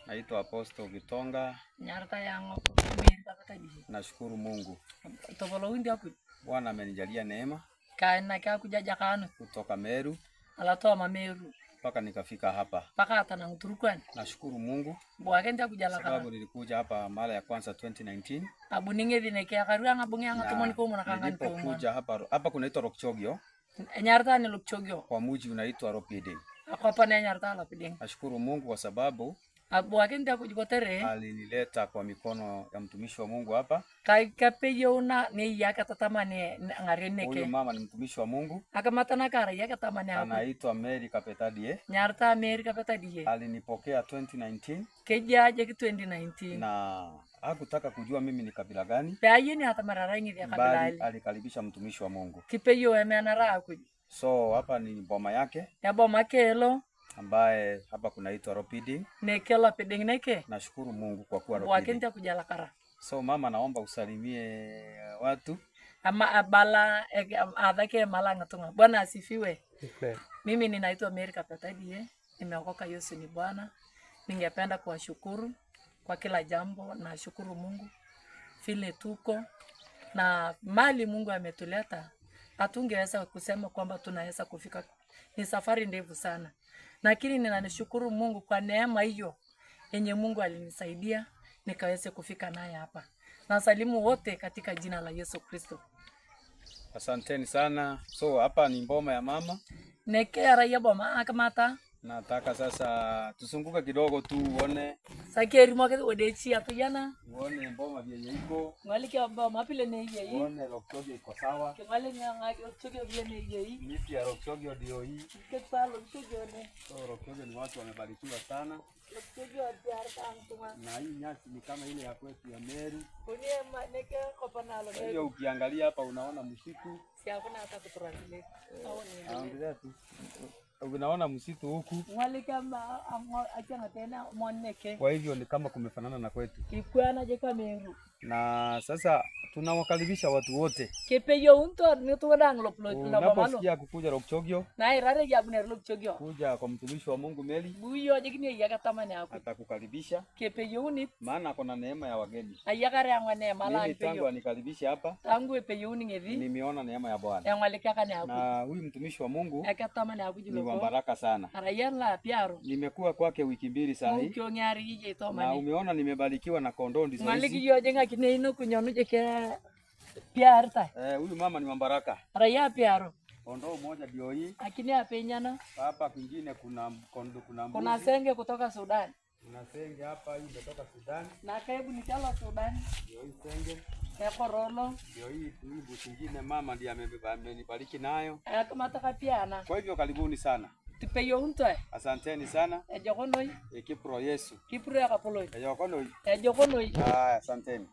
Naitwa Apostle Gitonga. Nyarta yangu Amerika katadi. Nashukuru Mungu. Tobolo windi hapo. Bwana amenijalia neema. Kaina kia kujaja kanu. Kutoka Meru. Alatoa Meru. Paka nikafika hapa. Paka hata na Uturukwani. Nashukuru Mungu. Bwagenda kujala kanu. Sababu nilikuja hapa mara ya kwanza 2019. Abuninge dineke akaruanga bunga ngatomoni ko mona kanga niko kuja hapa kunaitwa Lokchogio. Nyarta ni Lokchogio. Kwa mji unaitwa Ropiding. Hapa ni Nyarta Ropiding. Nashukuru Mungu kwa sababu Bwagenda kujikotere. Alinileta kwa mikono ya mtumishi wa Mungu hapa. Kapeyo na ni yaka tatamane ngareneke. Huyu mama ni mtumishi wa Mungu. Akamatana kara yaka tamane hapo. Anaitwa Mary Kapetadie. Nyarta Mary Kapetadie. Alinipokea 2019. Kejaje 2019. Na hakutaka kujua mimi ni kabila gani. Bayeni hata mararangi ya kabila ali. Alikaribisha mtumishi wa Mungu. Kipeyo emeanara kuji. So hapa ni boma yake. Ya boma kelo ambaye hapa kunaitwa Ropiding. Nekela peding neke. Nashukuru Mungu kwa kuwa Ropiding. Wakenda kujala kara. So mama, naomba usalimie watu. Ama abala adhake malanga tunga. Bwana asifiwe. Mimi ninaitwa Mary Kapetadie. Nimeokoka Yesu ni Bwana. Ningependa kuwashukuru kwa kila jambo. Nashukuru Mungu vile tuko na mali Mungu ametuleta. Hatungeweza kusema kwamba tunaweza kufika. Ni safari ndefu sana. Lakini ninashukuru Mungu kwa neema hiyo yenye Mungu alinisaidia nikaweze kufika naye hapa. Na salimu wote katika jina la Yesu Kristo. Asanteni sana. So hapa ni mboma ya mama. Nekera ya boma akamata. Nataka sasa tusunguka kidogo tu uone. Sakeri mwake odechi atuyana. Uone mboma vyenye iko. Ngali kia boma pile ne yeye. Uone Lokchogio iko sawa. Ngali nyanga Lokchogio vile ne yeye. Miti ya Lokchogio ndio hii. Kesa Lokchogio ne. So Lokchogio ni watu wamebarikiwa sana. Lokchogio diarta antuma. Na hii nyasi ni kama ile ya kwetu ya Meru. Unie neke kopanalo. Hiyo ukiangalia hapa unaona msitu. Si hakuna hata kuturangilia. Angalia tu. Unaona msitu huku. Ngali kama achana tena moneke. Kwa hivyo ni kama kumefanana na kwetu. Kikuana je kama Meru. Na sasa tunawakaribisha watu wote. Kepeyo unto ni tuwadang loplo. Unaposikia kukuja Lokchogio. Na irare ya buner Lokchogio. Kuja kwa mtumishi wa Mungu Mary. Buyo jikini ya katamani hapo. Atakukaribisha. Kepeyo uni. Maana kuna neema ya wageni. Ayakare ya neema la Mimi tangu anikaribisha hapa. Tangu epeyo uni ngezi. Nimeona neema ya Bwana. Ya ngalika kana hapo. Na huyu mtumishi wa Mungu akatamani hapo jilo. Ni wa baraka sana. Arayala piaro. Nimekuwa kwake wiki mbili sasa hii. Ukyo ngari ije to mani. Na umeona nimebarikiwa na kondoo ndizo hizi. Ngaliki yo jenga kineino kunyonu jeke piarta. Huyu mama ni wa baraka. Araya piaro. Kondoo moja ndio hii. Akini apenyana. Hapa kwingine kuna kondoo, kuna mbuzi. Kuna senge kutoka Sudan. Kuna senge hapa hii kutoka Sudan. Na kaibu ni chala Sudan. Ndio hii senge. Ya korolo. Ndio hii mbuzi nyingine mama ndiye amenibariki nayo. Kama takapiana. Kwa hivyo karibuni sana. Tupeyo unto. Asanteni sana. Ejokonoi. Kipro Yesu. Kipro ya kapoloi. Ejokonoi. Ejokonoi. Asanteni.